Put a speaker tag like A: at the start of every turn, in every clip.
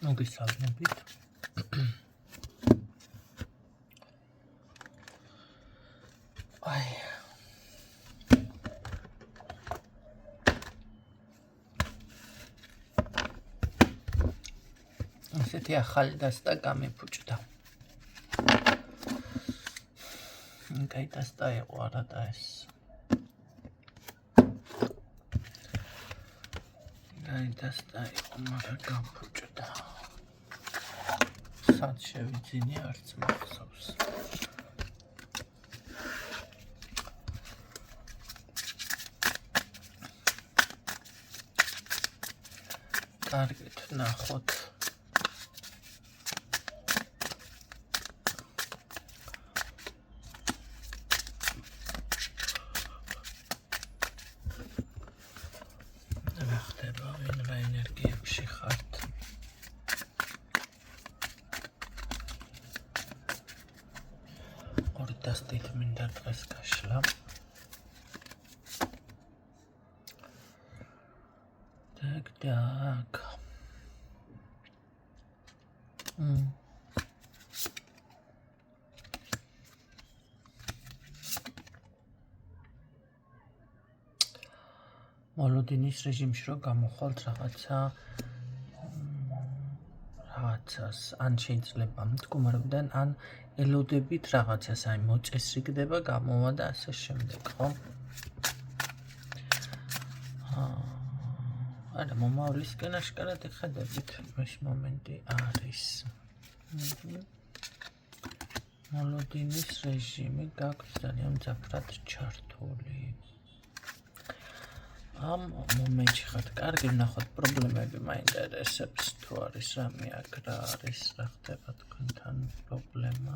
A: მოგესალმებით. აი ესეთი ახალი დასტა გამიფუჭდა. კაი დასტა იყო არა და ეს. კაი დასტა იყო, მაგრამ გამიფუჭდა. სად შევიძინე არც მახსოვს. კარგით ნახოთ. რა ხდება, ვინ რა ენერგიებში ხართ? ორი დასტით მინდა დღეს გაშლა. Так. მოლოდინის რეჟიმში რო გამოხვალთ რაღაცას, ან შეიძლება მდგომარეობიდან, ან ელოდებით რაღაცას, აი მოწესრიგდება, გამოვა და ასე შემდეგ, ხო? არა, მომავლისკენ აშკარად ხედავთ, ეს მომენტი არის. მოლოდინის რეჟიმი გაქვს ძალიან მძაფრად ჩართული. ამ მომენტში ხართ, კარგი ვნახოთ პრობლემები მაინტერესებს, თუ არის რამე აქ რა არის, რა ხდება თქვენთან პრობლემა.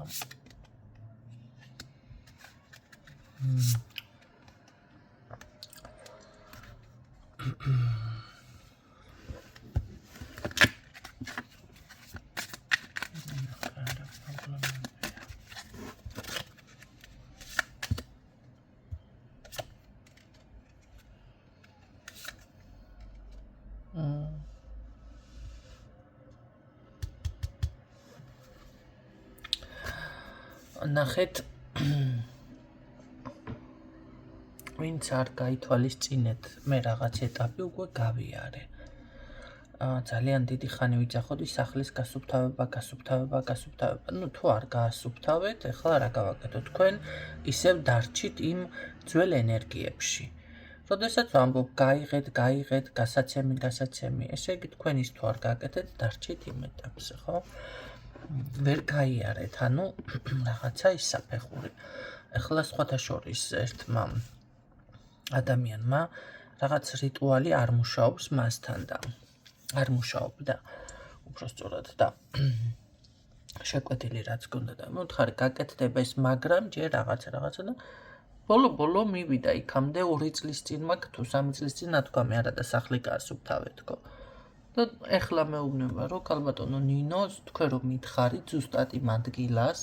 A: ნახეთ, ვინც არ გაითვალისწინეთ, მე რაღაც ეტაპი უკვე გავიარე. ძალიან დიდი ხანი ვიძახოდი სახლის გასუფთავება. ნუ თუ არ გაასუფთავეთ, ეხლა რა გავაკეთოთ? თქვენ ისევ დარჩით იმ ძველ ენერგიებში. როდესაც ვამბობ გაიღეთ, გასაცემი, ესე იგი თქვენ ის თუ არ გააკეთეთ, დარჩით იმ ეტაპზე, ხო? ვერ გაიარეთ, ანუ რაღაცა ისაფეხური. ეხლა სხვათა შორის ერთმა ადამიანმა რაღაც რიტუალი არ მუშაობს მასთან და არ მუშაობდა უბრალოდ და შეკვეთილი რაც გონდა და მოთხარი გაკეთდება ეს, მაგრამ ჯერ რაღაცა და ბოლო მივიდა იქამდე 2 წლის წინ მაგ თუ 3 წლის წინ ნათქვამი არა და სახლი გაასუფთავეთქო. და ეხლა მეუბნება, რომ ქალბატონო ნინო, თქვენ რომ მითხარით ზუსტად იმ ადგილას,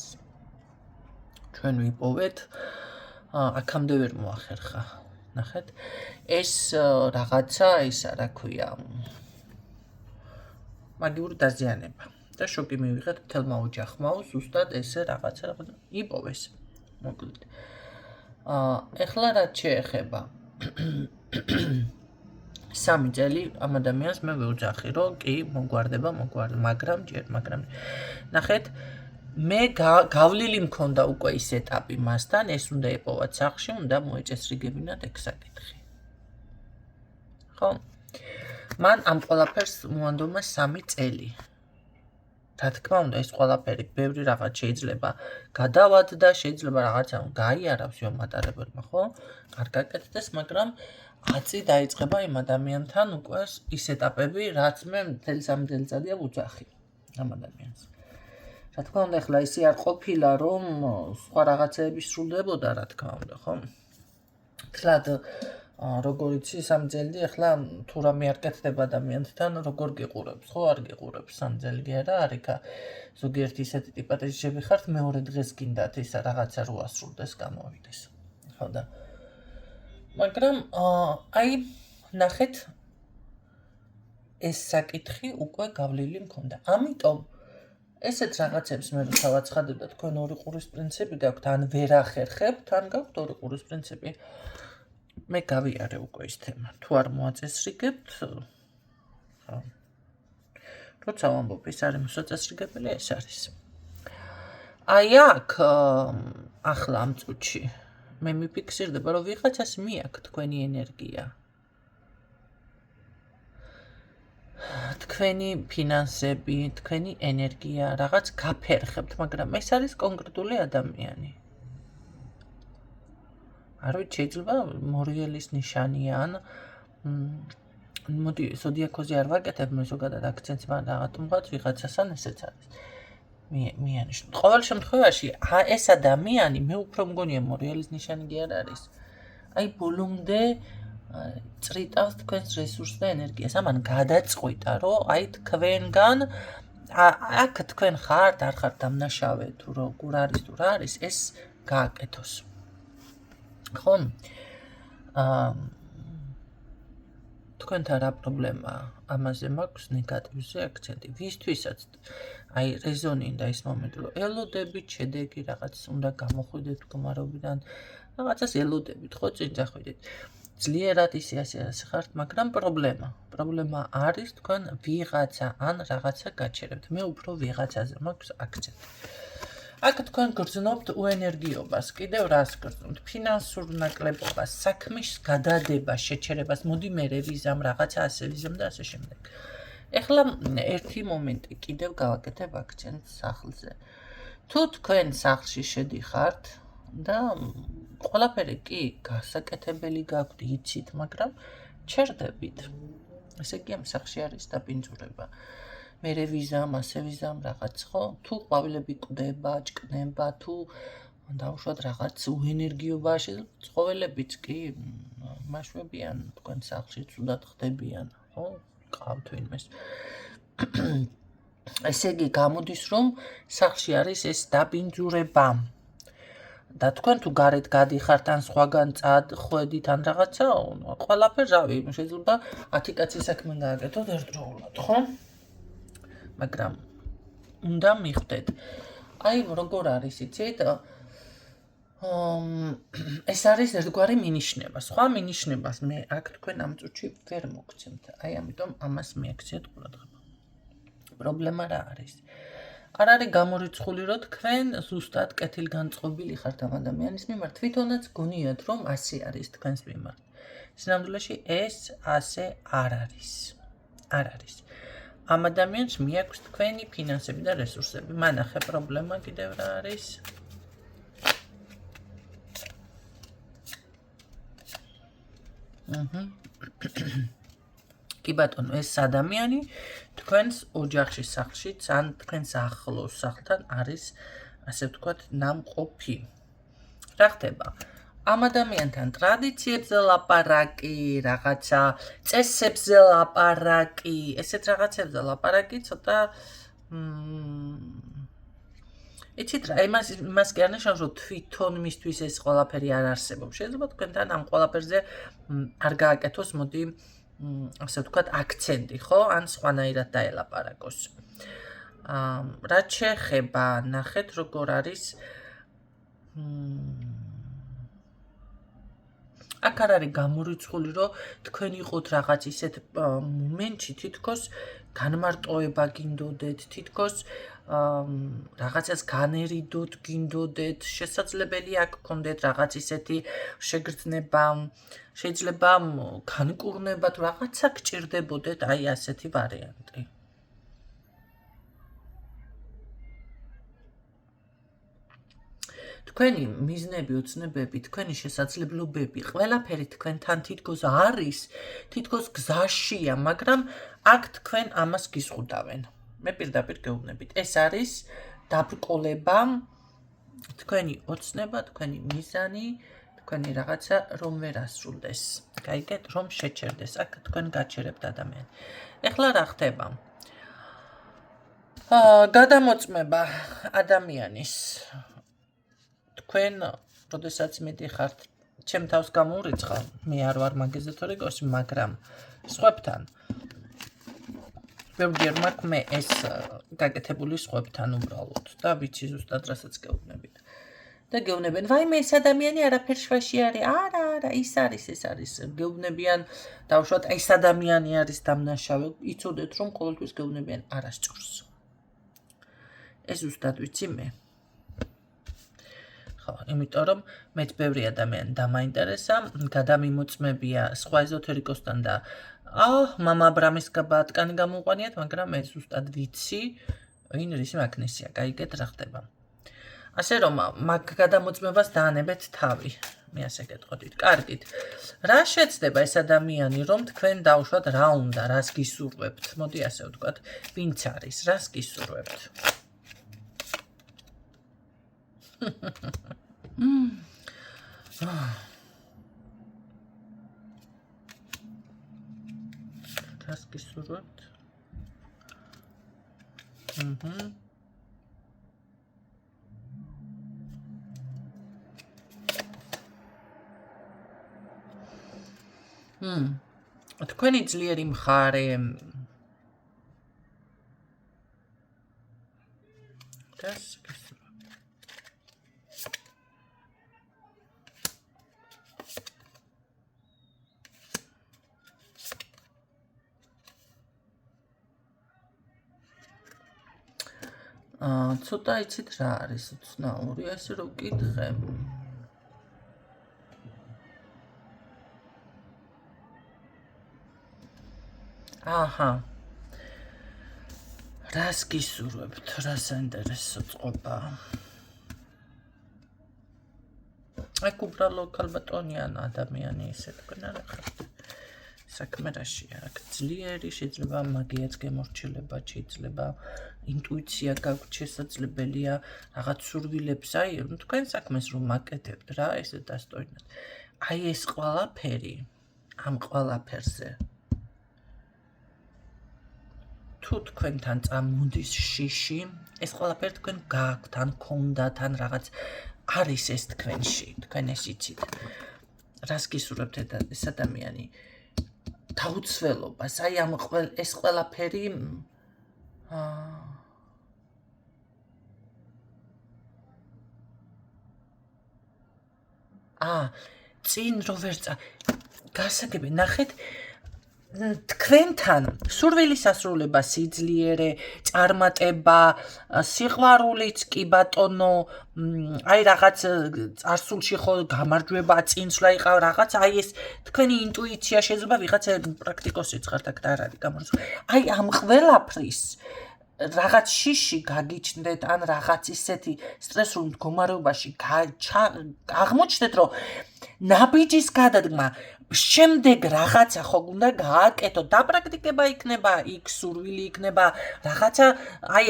A: ჩვენ ვიპოვეთ, აქამდე ვერ მოახერხა. ნახეთ, ეს რაღაცა, ისა რა ქვია, მაგიური დაზიანება. და შოკი მივიღეთ მთელმა ოჯახმაო, ზუსტად ესე რაღაცა იპოვეს. მოკლედ. ეხლა რაც შეეხება 3 წელი ამ ადამიანს მე ვეუძახი, რომ კი მოგვარდება, მაგრამ ნახეთ, მე გავლილი მქონდა უკვე ის ეტაპი მასთან, ეს უნდა ეპოვათ სახლში, უნდა მოეწესრიგებინათ ეგ საკითხი. ხო? მან ამ ყველაფერს მოანდომა 3 წელი. რა თქმა უნდა, ეს ყველაფერი ბევრი რაღაც შეიძლება გადავადდა, შეიძლება რაღაცა გაიარავს მატარებელმა, ხო? არ გაკეთდეს, მაგრამ აწი დაიწყება იმ ადამიანთან უკვე ის ეტაპები, რაც მე მთელი 3 წელიწადია ვუძახი ამ ადამიანს. რა თქმა უნდა, ეხლა ისე არ ყოფილა, რომ სხვა რაღაცეები სრულდებოდა, რა თქმა უნდა, ხო? თლად როგორ იცი 3 წელი, ეხლა თუ რამე არ კეთდება ადამიანთან, როგორ გიყურებს, ხო? არ გიყურებს 3 წელი კი არა, არიქა ზოგიერთი ისეთი ტიპატეჟები ხართ, მეორე დღეს გინდათ ისა რაღაცა რო ასრულდეს, გამოვიდეს. ხო და მაგრამ აი ნახეთ, ეს საკითხი უკვე გავლილი მქონდა. ამიტომ ესეთ რაღაცებს მე როცა ვაცხადებ და თქვენ ორი ყურის პრინციპი გაქვთ, ან ვერ ახერხებთ, ან გაქვთ ორი ყურის პრინციპი. მე გავიარე უკვე ის თემა. თუ არ მოაწესრიგებთ, როცა ვამბობ, ის არის მოსაწესრიგებელი, ეს არის. აი აქ ახლა ამ წუთში მე მიფიქსირდება, რომ ვიღაცას მიაქვს თქვენი ენერგია. თქვენი ფინანსები, თქვენი ენერგია, რაღაც გაფერხებთ, მაგრამ ეს არის კონკრეტული ადამიანი. არ ვიცი, შეიძლება მორიელის ნიშანია, ან მოდი, ზოდიაქოზე არ ვაკეთებ, მე ზოგადად აქცენტს რაღაცა ვიღაცას, ან ესეც არის. მიანიშნოთ. ყოველ შემთხვევაში, ეს ადამიანი, მე უფრო მგონია მორიელის ნიშანი კი არ არის. აი ბოლომდე წრიტავს თქვენს რესურსს და ენერგიას. ამან გადაწყვიტა, რომ აი თქვენგან აქ თქვენ ხართ, არ ხართ დამნაშავე, თუ როგორ არის, თუ რა არის, ეს გააკეთოს. ხო? თქვენთან რა პრობლემაა? ამაზე მაქვს ნეგატივზე აქცენტი. ვისთვისაც აი რეზონინდა ის მომენტი, რომ ელოდებით შედეგი რაღაც უნდა გამოხვიდეთ მდგომარეობიდან, რაღაცას ელოდებით, ხო, წინ წახვიდეთ. ძლიერად ისე ხართ, მაგრამ პრობლემა არის თქვენ ვიღაცა ან რაღაცა გაჩერებთ. მე უფრო ვიღაცაზე მაქვს აქცენტი. აქ თქვენ გრძნობთ უენერგიობას, კიდევ რას გრძნობთ? ფინანსურ ნაკლებობას, საქმის გადადებას, შეჩერებას, მოდი მე ვიზამ რაღაცა ასე ვიზამ და ასე შემდეგ. ეხლა ერთი მომენტი კიდევ გავაკეთებ აქცენტს სახლზე. თუ თქვენ სახლში შედიხართ და ყველაფერი კი გასაკეთებელი გაქვთ, იცით, მაგრამ ჩერდებით. ესე იგი ამ სახლში არის დაბინძურება. მე ვიზამ, ასე ვიზამ რაღაც, ხო? თუ ყვავილები კვდება, ჭკნება, თუ დავუშვათ რაღაც უენერგიობა, ცხოველებიც კი მაშვებიან თქვენ სახლში, ცუდად ხდებიან, ხო? ყავთ ვინმეს. ესე იგი გამოდის, რომ სახლში არის ეს დაბინძურება. და თქვენ თუ გარეთ გადიხართ, ან სხვაგან წახვედით, ან რაღაცა, ყველაფერს რავი, შეიძლება 10 კაცის საქმე გააკეთოთ ერთდროულად, ხო? მაგრამ უნდა მიხვდეთ. აი როგორ არის, იცით? ეს არის ერთგვარი მინიშნება. სხვა მინიშნებას მე აქ თქვენ ამ წუთში ვერ მოგცემთ. აი ამიტომ ამას მიაქციეთ ყურადღება. პრობლემა რა არის? არ არის გამორიცხული, რომ თქვენ ზუსტად კეთილგანწყობილი ხართ ამ ადამიანის მიმართ, თვითონაც გონიათ, რომ ასე არის თქვენს მიმართ. სინამდვილეში ეს ასე არ არის. არ არის. ამ ადამიანს მიაქვს თქვენი ფინანსები და რესურსები. მანახე პრობლემა კიდევ რა არის? კი ბატონო, ეს ადამიანი თქვენს ოჯახში, სახლშიც, ან თქვენს ახლოს სახლთან არის, ასე ვთქვათ, ნამყოფი. რა ხდება? ამ ადამიანთან ტრადიციებზე ლაპარაკი, რაღაცა წესებზე ლაპარაკი, ესეთ რაღაცებზე ლაპარაკი ცოტა იცით რა, იმას კი არ ნიშნავს, რომ თვითონ მისთვის ეს ყველაფერი არ არსებობს. შეიძლება თქვენთან ამ ყველაფერზე არ გააკეთოს, მოდი ასე ვთქვათ, აქცენტი, ხო? ან სხვანაირად დაელაპარაკოს. რაც შეეხება, ნახეთ როგორ არის აქ არ არის გამორიცხული, რომ თქვენ იყოთ რაღაც ისეთ მომენტში, თითქოს განმარტოება გინდოდეთ, თითქოს რაღაცას განერიდოთ გინდოდეთ, შესაძლებელი აქ გქონდეთ რაღაც ისეთი შეგრძნება, შეიძლება განკურნება თუ რაღაცა გჭირდებოდეთ, აი ასეთი ვარიანტი. თქვენი მიზნები, ოცნებები, თქვენი შესაძლებლობები, ყველაფერი თქვენთან თითქოს არის, თითქოს გზაშია, მაგრამ აქ თქვენ ამას გიზღუდავენ. მე პირდაპირ გეუბნებით. ეს არის დაბრკოლება, თქვენი ოცნება, თქვენი მიზანი, თქვენი რაღაცა რომ ვერ ასრულდეს. გაიგეთ, რომ შეჩერდეს. აქ თქვენ გაჩერებთ ადამიანს. ეხლა რა ხდება? გადამოწმება ადამიანის. თქვენ, როდესაც მიდიხართ, ჩემ თავს გამოურიცხავ, მე არ ვარ მაგაზე თორე გოსი, მაგრამ სხვებთან ბევრჯერ მაქვს მე ეს გაკეთებული სხვებთან უბრალოდ და ვიცი ზუსტად რასაც გეუბნებით. და გეუბნებიან, ვაიმე ეს ადამიანი არაფერ შვაში არის. არა, ის არის, ეს არის. გეუბნებიან დავუშვათ, ეს ადამიანი არის დამნაშავე. იცოდეთ რომ ყოველთვის გეუბნებიან არასწორს. ეს ზუსტად ვიცი მე. ხო, იმიტომ რომ მეც ბევრი ადამიანი დამაინტერესა, გადამიმოწმებია სხვა ეზოთერიკოსთან და მამა აბრამის ბატკანი გამოვყანიათ, მაგრამ მე ზუსტად ვიცი, ვინ რისი მაგნესია, გაიგეთ რა ხდება. ასე რომ მაგ გადამოწმებას დაანებეთ თავი. მე ასე გეტყოდით. კარგით. რა შეცდება ეს ადამიანი, რომ თქვენ დავუშვათ რა უნდა, რას გისურვებთ? მოდი ასე ვთქვათ, ვინც არის, რას გისურვებთ? რას გისურვებთ? თქვენი ძლიერი მხარე რას გისურვებთ? ცოტა იცით რა არის უცნაური, ასე რომ ვკითხე. აჰა. რას გისურვებთ? რა საინტერესო წყობა? აქ უბრალოდ ქალბატონიან ადამიანი ისე თქვენ არ ხართ. საქმე რაშია? აქ ძლიერი შეიძლება მაგიაც გემორჩილება, შეიძლება ინტუიცია გაქვთ, შესაძლებელია რაღაც სურვილებს, თქვენ საქმეს რომ მაკეთებთ რა, ესე დასტოინად. ეს ყველაფერი ამ ყველაფერზე თუ თქვენთან წამოდის შიში, ეს ყველაფერი თქვენ გაქვთ, ან გქონდათ, ან რაღაც არის ეს თქვენში, თქვენ ეს იცით. რას გისურვებთ ეს ადამიანი? დაუცველობას, ამ ეს ყველაფერი წინ რო ვერცა გასაგები, ნახეთ თქვენთან სურვილის ასრულება, სიძლიერე, წარმატება, სიყვარულიც კი ბატონო, რაღაც წარსულში ხო გამარჯვება, წინსვლა იყავ რაღაც, ეს თქვენი ინტუიცია შეიძლება ვიღაცა პრაქტიკოსიც ხართ აქ და არ არის გამორჩა. ამ ყველაფრის რაღაც შიში გაგიჩნდეთ, ან რაღაც ისეთი სტრესულ მდგომარეობაში აღმოჩნდეთ, რომ ნაბიჯის გადადგმა შემდეგ რაღაცა ხო უნდა გააკეთო, დაპრაქტიკება იქნება, იქ სურვილი იქნება, რაღაცა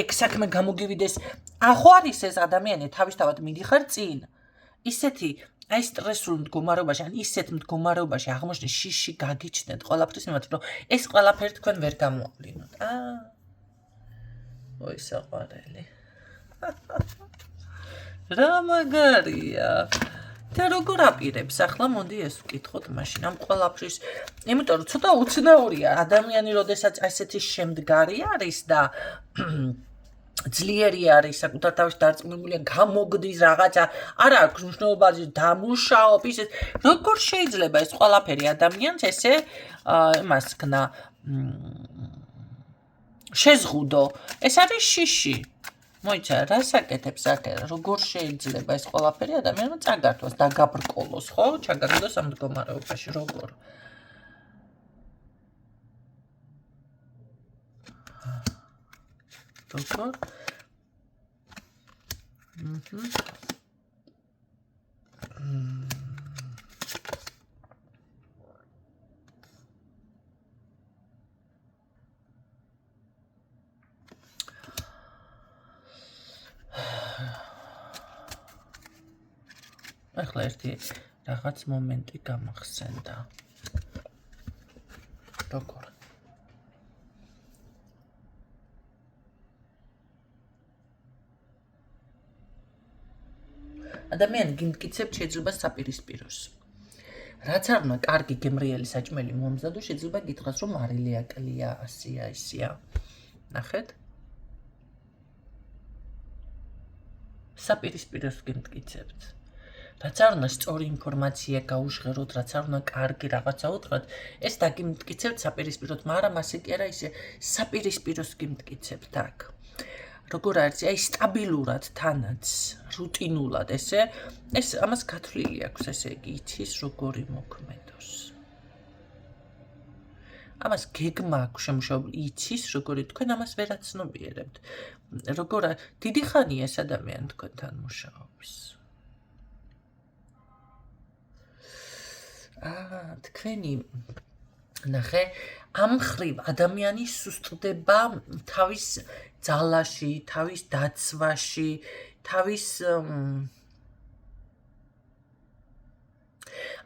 A: ეგ საქმე გამოგივიდეს. ხო არის ეს ადამიანი თავისთავად მიდიხარ წინ. ისეთი სტრესულ მდგომარეობაში, ან ისეთ მდგომარეობაში აღმოჩნდეს შიში გაგიჩნდეთ ყველაფრის მიმართ, რომ ეს ყველაფერი თქვენ ვერ გამოავლინოთ. ой, საყვარელი. რა მაგარია. და როგორ აპირებს ახლა მოდი ეს ვკითხოთ მაშინ ამ ყველაფრის, იმიტომ რომ ცოტა უცნაურია ადამიანი, როდესაც ასეთი შემდგარი არის და ძლიერი არის, საკუთარ თავში დარწმუნებულია, გამოგდის რაღაცა, არა აქვს მნიშვნელობა დამუშაობ, ისე როგორ შეიძლება ეს ყველაფერი ადამიანს ესე იმას ქნა შეზღუდო. ეს არის შიში. მოიცა, რას აკეთებს აქ? როგორ შეიძლება ეს ყველაფერი ადამიანმა წაგართვას, დაგაბრკოლოს, ხო? ჩაგაგდოს ამ მდგომარეობაში, როგორ? როგორ? ახლა ერთი რაღაც მომენტი გამახსენდა. როგორ? ადამიანი გიმტკიცებთ შეიძლება საპირისპიროს. რაც არ უნდა კარგი გემრიელი საჭმელი მომზადო, შეიძლება გითხრას რომ მარილი აკლია, ასია, ისია. ნახეთ. საპირისპიროს გიმტკიცებთ. რაც არ უნდა სწორი ინფორმაცია გაუჟღეროთ, რაც არ უნდა კარგი რაღაცა უთხრათ, ეს დაგიმტკიცებთ საპირისპიროთ, მაგრამ ასე კი არა, ისე საპირისპიროს გიმტკიცებთ აქ. როგორ არის, აი სტაბილურად თანაც, რუტინულად ესე, ეს ამას გათვლილი აქვს, ესე იგი, იცის როგორი მოქმედოს. ამას გეგმა აქვს შემუშავებული, იცის როგორი თქვენ ამას ვერ აცნობიერებთ. როგორ დიდი ხანია ეს ადამიანი თქვენთან მუშაობს. თქვენი ნახე, ამ ხრივ ადამიანი სუსტდება თავის ძალაში, თავის დაცვაში, თავის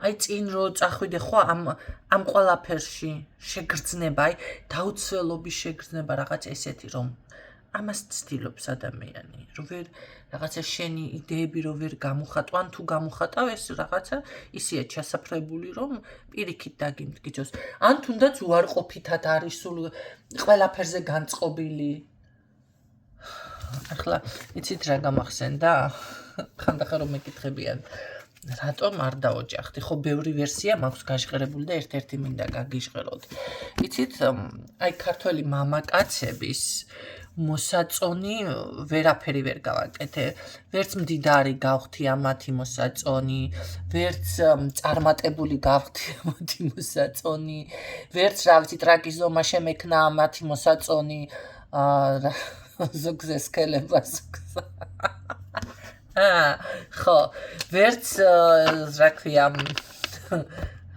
A: აი წინ რო წახვიდე ხო ამ ყველაფერში შეგრძნება, აი დაუცველობის შეგრძნება რაღაც ესეთი რომ ამას ცდილობს ადამიანი, რომ ვერ რაღაცა შენი იდეები რო ვერ გამოხატო, ან თუ გამოხატავ ეს რაღაცა ისეა ჩასაფრებული, რომ პირიქით დაგიმტკიცოს. ან თუნდაც უარყოფითად არის სულ ყველაფერზე განწყობილი. ახლა იცით რა გამახსენდა? ხანდახან რომ მეკითხებიან, რატომ არ დაოჯახდი? ხო, ბევრი ვერსია მაქვს გაჟღერებული და ერთ-ერთი მინდა გაგიჟღეროთ. იცით, აი ქართველი მამაკაცების მოსაწონი ვერაფერი ვერ გავაკეთე. ვერც მდიდარი გავხდია მათი მოსაწონი, ვერც წარმატებული გავხდია მათი მოსაწონი, ვერც რა ვიცი ტრაკიზომა შემექნა მათი მოსაწონი, ზოგზე სქელება ზოგზე. ხო, ვერც რა ქვია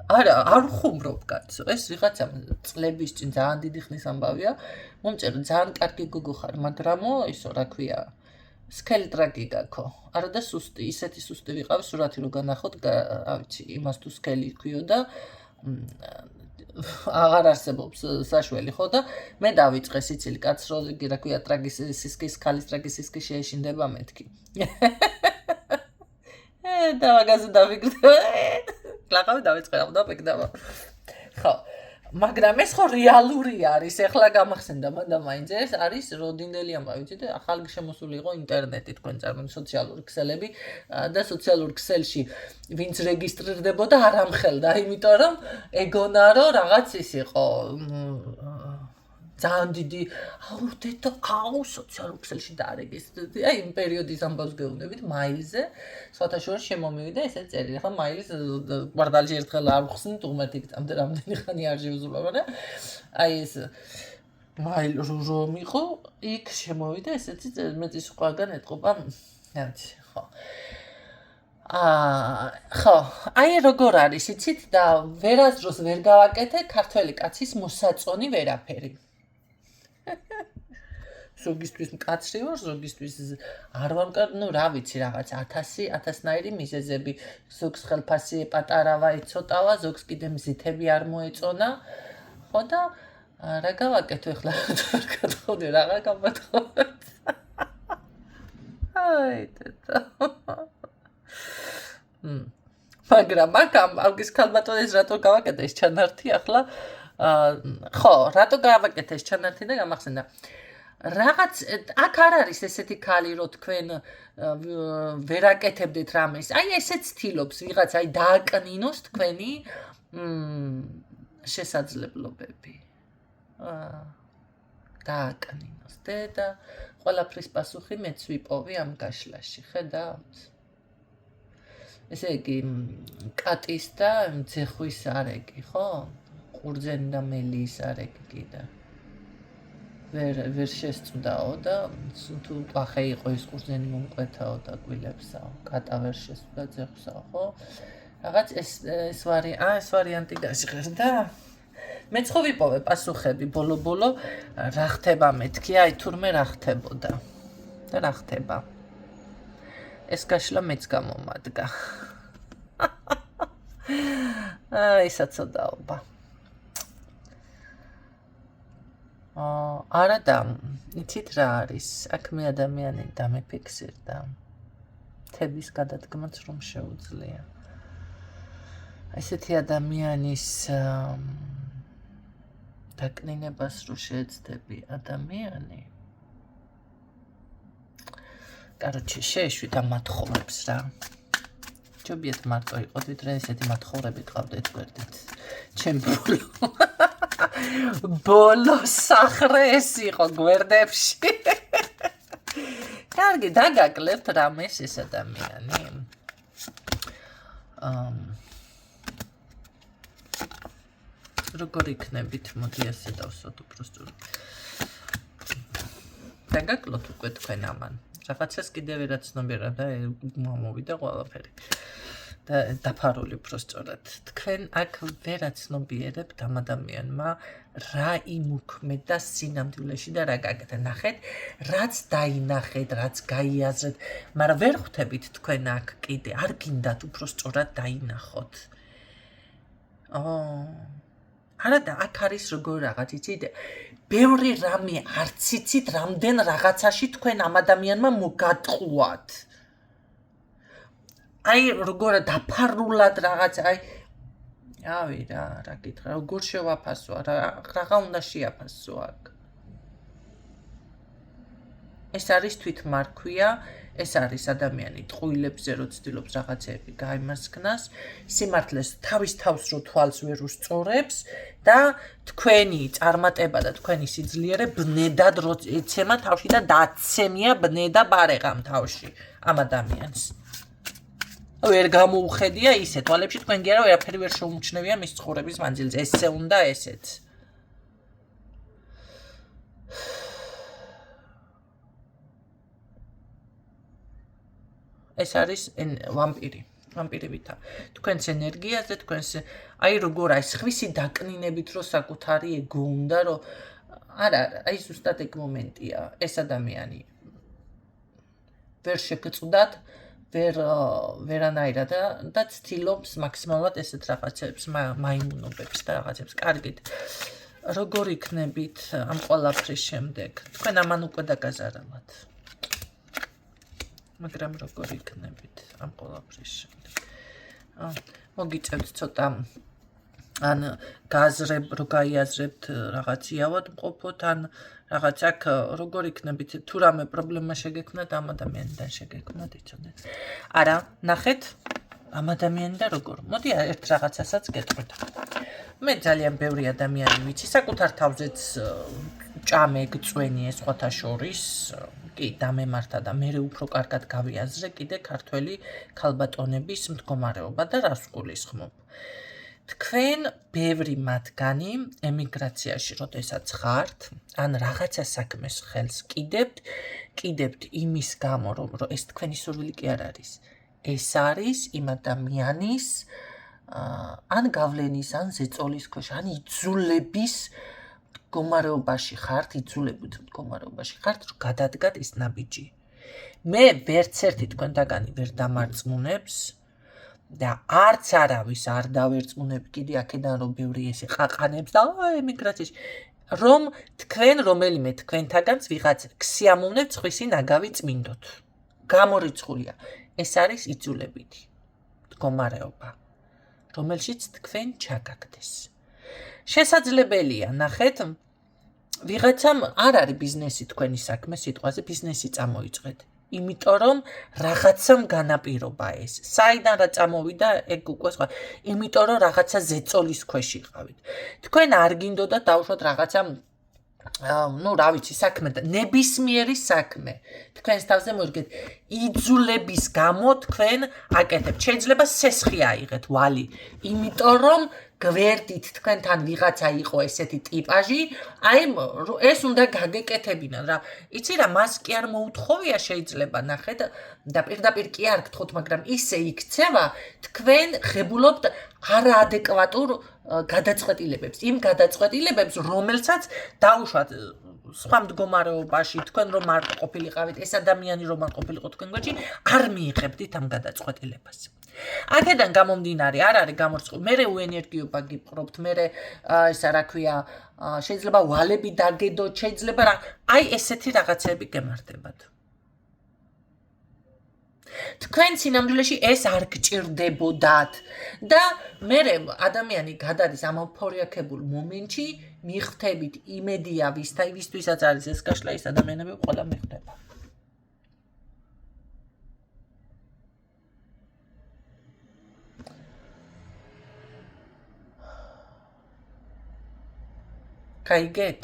A: არა, არ ხუმრობ კაცო. ეს ვიღაცა წლების წინ ძალიან დიდი ხნის ამბავია. მომწერა ძალიან კარგი გოგო ხარ, მაგრამო ისო რა ქვია, სქელი ტრაკი გაქო. არა და სუსტი, ისეთი სუსტი ვიყავ, სურათი რო განახოთ, რა ვიცი, იმას თუ სქელი ქვიო და აღარ არსებობს საშველი, ხო და მე დავიწყე სიცილი კაც რო რა ქვია, ტრაგის სისქის, ხალის ტრაგის სისქი შეეშინდება მეთქი. და მაგაზე დავიგდე. ლაღავი დავიწყე, და მეკდავა. ხო, მაგრამ ეს ხო რეალური არის, ეხლა გამახსენდა მანდა მაინც ეს არის როდინელი ამბავი, ვიცით, ახალი შემოსული იყო ინტერნეტი, თქვენ წარმოვიდგინეთ სოციალური ქსელები და სოციალურ ქსელში ვინც რეგისტრირდებოდა არ ამხელდა, იმიტომ რომ ეგონა რომ რაღაც ის იყო ძალიან დიდი აუ სოციალურ ქსელში დაარეგისტრირდი. აი იმ პერიოდის ამბავს გეუბნებით მაილზე, სხვათა შორის შემომივიდა ესე წერილი. ხა მაილის კვარტალში ერთხელ არ ვხსნით, უღმერთი გწამდა რამდენი ხანი არ შევზულობა და აი ეს მაილ რომ იყო, იქ შემოვიდა ესეთი მეტის ყველგან ეთყობა. ნაცი, ხო. ხო, აი როგორ არის, იცით და ვერასდროს ვერ გავაკეთე ქართველი კაცის მოსაწონი ვერაფერი. ზოგისთვის მკაცრი ვარ, ზოგისთვის არ ვარ მკაცრი, ну რა ვიცი, რაღაც 1000-ნაირი მიზეზები, ზოგს ხელფასი პატარავა, იცოტავა, ზოგს კიდე მზითები არ მოეწონა. ხო და რა გავაკეთო ახლა? არ გათხოვდი, რაღა გამათხოვეთ. აი და მაგრამ მაგის ქალბატონი ეს რატო გავაკეთე ეს ჩანართი ახლა? ხო, რატო გავაკეთე ეს ჩანართი და გამახსენდა. რაღაც აქ არ არის ესეთი ქალი რომ თქვენ ვერაკეთებდეთ რამეს. აი ესეც ცდილობს ვიღაც აი დააკნინოს თქვენი შესაძლებლობები. დააკნინოს და ყველაფრის პასუხი მეც ვიპოვი ამ გაშლაში, ხედავთ? ესე იგი კატის და ძეხვის არეკი, ხო? ყურძენი და მელის არეკი კიდე. ვერ შესწვდაო და თუ ახე იყო ის ყურძენი მომკვეთაო და გვილებსაო, კატა ვერ შესწვდა ძეხვსაო, ხო? რაღაც ეს ვარიანტი გაჟღერდა. მეც ხო ვიპოვე პასუხები ბოლო-ბოლო, რა ხდება მეთქი, აი თურმე რა ხდებოდა. და რა ხდება. ეს გაშლა მეც გამომადგა. აი საცოდაობა. არა და იცით რა არის, აქ მე ადამიანი დამეფიქსირდა. თების გადადგმაც რომ შეუძლია. ესეთი ადამიანის დაკნინებას რო შეეცდები ადამიანი. Короче, შეეშვით ამ მათხოვებს რა. ჯობიათ მარტო იყოთ, ვიდრე ესეთი მათხოვრები გყავდეთ გვერდით. ჩემ ბოლო სახრე ეს იყო გვერდებში. კარგი, დაგაკლებთ რამეს ეს ადამიანი. როგორ იქნებით, მოდი ასე დავსვათ უბრალოდ. დაგაკლოთ უკვე თქვენ ამან. Რაღაცას კიდე ვერაცნობიერა და მომოვიდა ყველაფერი. და დაფარული უბრალოდ. თქვენ აქ ვერაცნობიერებთ ამ ადამიანმა რა იმუქმედა სინამდვილეში და რა გაკეთა. ნახეთ, რაც დაინახეთ, რაც გაიაზრეთ, მაგრამ ვერ ხვდებით თქვენ აქ კიდე, არ გინდათ უბრალოდ დაინახოთ. არა და აქ არის როგორ რაღაც იცით, ბევრი რამე არც იცით, რამდენ რაღაცაში თქვენ ამ ადამიანმა მოგატყუათ. აი როგორ დაფარულად რაღაც, აი რა გითხრა, როგორ შევაფასო, რაღა უნდა შეაფასო აქ. ეს არის თვითმარქვია, ეს არის ადამიანი ტყუილებზე რო ცდილობს რაღაცეები გაიმასქნას, სიმართლეს თავის თავს რო თვალს ვერ უსწორებს და თქვენი წარმატება და თქვენი სიძლიერე ბნედად რო ეცემა თავში და დაცემია ბნედა ბარეღამ თავში ამ ადამიანს. ვერ გამოუხედია ისე თვალებში თქვენ კი არა ვერაფერი ვერ შეუმჩნევია მის ცხოვრების მანძილზე. ესე უნდა ესეც. ეს არის ვამპირი. ვამპირივითა. თქვენს ენერგიაზე, თქვენს აი როგორ აი სხვისი დაკნინებით რო საკუთარი ეგო უნდა რო არა, აი ზუსტად ეგ მომენტია. ეს ადამიანი ვერ შეგწუდათ, ვერანაირად და ცდილობს მაქსიმალურად ესეთ რაღაცებს, მაიმუნობებს და რაღაცებს. კარგით. როგორ იქნებით ამ ყველაფრის შემდეგ? თქვენ ამან უკვე დაგაზარავათ. მაგრამ როგორ იქნებით ამ ყველაფრის შემდეგ? მოგიწევთ ცოტა ან რო გაიაზრებთ რაღაც იავად მყოფოთ, ან რაღაც აქ როგორ იქნებით, თუ რამე პრობლემა შეგექმნათ, ამ ადამიანიდან შეგექმნათ, იცოდეთ. არა, ნახეთ, ამ ადამიანიდან როგორ. მოდი ერთ რაღაცასაც გეტყვით. მე ძალიან ბევრი ადამიანი ვიცი, საკუთარ თავზეც ჭამე გწვენიე სხვათა შორის, კი დამემართა და მე უფრო კარგად გავიაზრე კიდე ქართველი ქალბატონების მდგომარეობა და რას გულისხმობ. თქვენ ბევრი მათგანი ემიგრაციაში როდესაც ხართ, ან რაღაცა საქმეს ხელს კიდებთ იმის გამო, რომ ეს თქვენი სურვილი კი არ არის. ეს არის იმ ადამიანის ან გავლენის, ან ზეწოლის ქვეშ, ან იძულების მდგომარეობაში ხართ, იძულებით მდგომარეობაში ხართ, რომ გადადგათ ეს ნაბიჯი. მე ვერც ერთი თქვენთაგანი ვერ დამარწმუნებს და არც არავის არ დავერწმუნებ კიდე აქედან რომ ბევრი ესე ყაყანებს და ემიგრაციაში რომ თქვენ რომელიმე თქვენთაგანს ვიღაც ქსიამოვნებთ სხვისი ნაგავი წმინდოთ. გამორიცხულია. ეს არის იძულებითი მდგომარეობა, რომელშიც თქვენ ჩაგაგდეს. შესაძლებელია, ნახეთ, ვიღაცამ არ არის ბიზნესი თქვენი საქმე სიტყვაზე, ბიზნესი წამოიწყეთ. იმიტომ რომ რაღაცამ განაპირობა ეს. საიდან რა წამოვიდა, ეგ უკვე სხვა. იმიტომ რომ რაღაცა ზეწოლის ქვეშ იყავით. თქვენ არ გინდოდა დავუშვათ რაღაცა რა ვიცი, საქმე და ნებისმიერი საქმე. თქვენს თავზე მოერგეთ, იძულების გამო თქვენ აკეთებთ. შეიძლება სესხი აიღეთ, ვალი. იმიტომ რომ გვერდით თქვენთან ვიღაცა იყო ესეთი ტიპაჟი, აი ეს უნდა გაგეკეთებინან რა. იცი რა, მას კი არ მოუთხოვია შეიძლება, ნახეთ, და პირდაპირ კი არ გთხოვთ, მაგრამ ისე იქცევა, თქვენ ღებულობთ არაადეკვატურ გადაწყვეტილებებს. იმ გადაწყვეტილებებს, რომელსაც დაუშვათ სხვა მდგომარეობაში, თქვენ რომ არ ყოფილიყავით, ეს ადამიანი რომ არ ყოფილიყო თქვენ გვერდში, არ მიიღებდით ამ გადაწყვეტილებას. აქედან გამომდინარე, არ არის გამორიცხული. მე უენერგიობა გიპყრობთ, მე ესა რა ქვია, შეიძლება ვალები დაგედოთ, შეიძლება რა, აი ესეთი რაღაცები გემართებათ. თქვენ სინამდვილეში ეს არ გჭირდებოდათ და მე ადამიანი გადადის ამ ეუფორიაკებულ მომენტში მიხვდებით იმედია ვისთვისაც არის ეს გაშლა ის ადამიანები ყველა მიხვდება გაიგეთ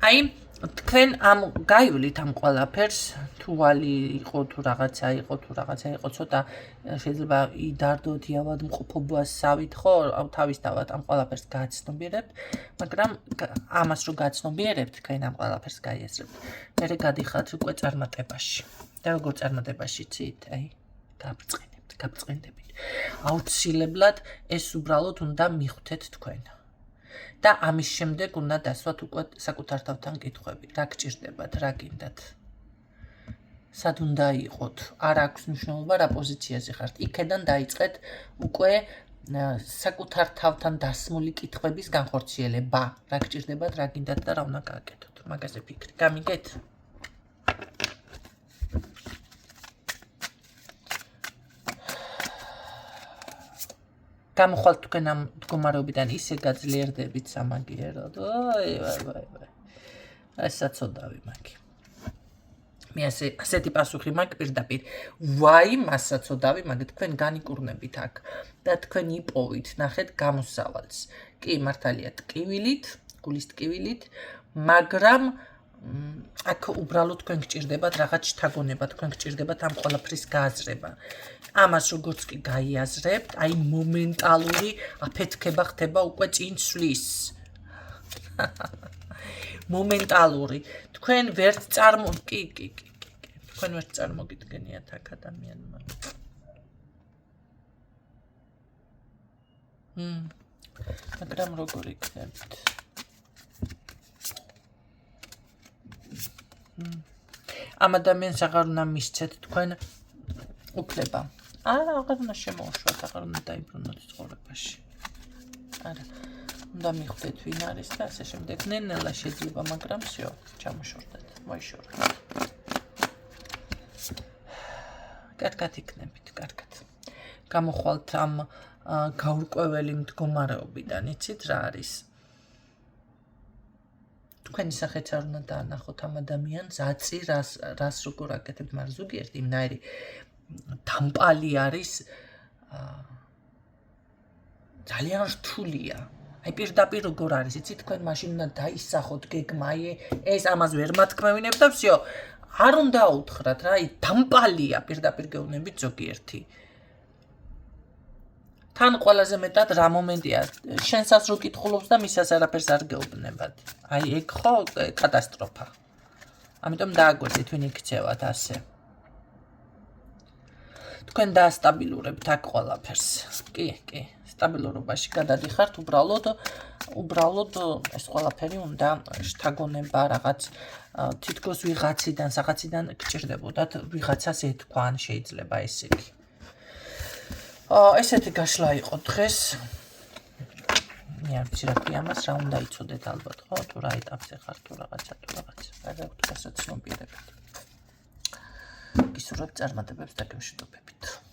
A: აი თქვენ ამ გაივლით ამ ყველაფერს თუ ვალი იყო თუ რაღაცა იყო ცოტა შეიძლება იდარდოთ იავად მყოფობასავით ხო თავისთავად ამ ყველაფერს გაცნობიერებთ მაგრამ ამას რო გაცნობიერებთ თქვენ ამ ყველაფერს გაიაზრებთ მერე გადიხართ უკვე წარმატებაში და როგორ წარმატებაში ცით აი გაბრწყინდებით აუცილებლად ეს უბრალოდ უნდა მიხვდეთ თქვენ და ამის შემდეგ უნდა დასვათ უკვე საკუთარ თავთან კითხვები რა გჭირდებათ რა გინდათ სად უნდა იყოთ არ აქვს მნიშვნელობა რა პოზიციაზე ხართ იქედან დაიწყეთ უკვე საკუთარ თავთან დასმული კითხვების განხორციელება რა გჭირდებათ რა გინდათ და რა უნდა გააკეთოთ მაგაზე ფიქრი გამიგეთ გამოხვალთ თქვენ ამ მდგომარეობიდან ისე გაძლიერდებით სამაგიეროდ ვაი ასაცოდავი მაგი მე ასეთი პასუხი მაქვს პირდაპირ ვაი მასაცოდავი მაგი თქვენ განიკურნებით აქ და თქვენ იპოვით ნახეთ გამოსავალს კი მართალია ტკივილით გულის ტკივილით მაგრამ აქ უბრალოდ თქვენ გჭირდებათ რაღაც შთაგონება თქვენ გჭირდებათ ამ ყველაფრის გააზრება ამას როგორც კი გაიაზრებთ აი მომენტალური აფეთქება ხდება უკვე წინ სვლის მომენტალური თქვენ ვერც კი თქვენ ვერც წარმოგიდგენიათ აქ ადამიანმა მაგრამ როგორ იქნებით ამ ადამიანს აღარ უნდა მისცეთ თქვენ უფლება აღარ უნდა შემოუშვათ აღარ უნდა დაიბრუნოთ ცხოვრებაში არა უნდა მიხვდეთ ვინ არის და ასე შემდეგ ნელ-ნელა შეიძლება მაგრამ всё ჩამოშორდეთ მოიშორეთ კარგად იქნებით კარგად გამოხვალთ ამ გაურკვეველი მდგომარეობიდან იცით რა არის თქვენი სახეც არ უნდა დაანახოთ ამ ადამიანს აწი რას როგორ აკეთებთ მაგრამ ზოგიერთი იმნაირი დამპალი არის ძალიან რთულია აი პირდაპირ როგორ არის იცით თქვენ მაშინ უნდა დაისახოთ გეგმა ეს ამას ვერ მათქმევინებ და всё არ უნდა უთხრათ რა აი დამპალია პირდაპირ გეუბნებით ზოგიერთი თან ყველაზე მეტად რა მომენტია შენსაც რო კითხულობს და მისას არაფერს არ გეუბნებათ აი ეგ ხო კატასტროფა ამიტომ დააგვერდით ვინ იქცევათ ასე თქვენ დაასტაბილურებთ აქ ყველაფერს კი სტაბილურობაში გადადიხართ უბრალოდ ეს ყველაფერი უნდა შთაგონება რაღაც თითქოს ვიღაციდან რაღაციდან გჭირდებოდათ ვიღაცას ეთქვა ან შეიძლება ესე იგი ესეთი გაშლა იყო დღეს მე არ ვიცი რა ქვია ამას რა უნდა იცოდეთ ალბათ ხო თუ რა ეტაპზე ხართ თუ რაღაცა რა გასაცნობიერებით გისურვებთ წარმატებებს და გემშვიდობებით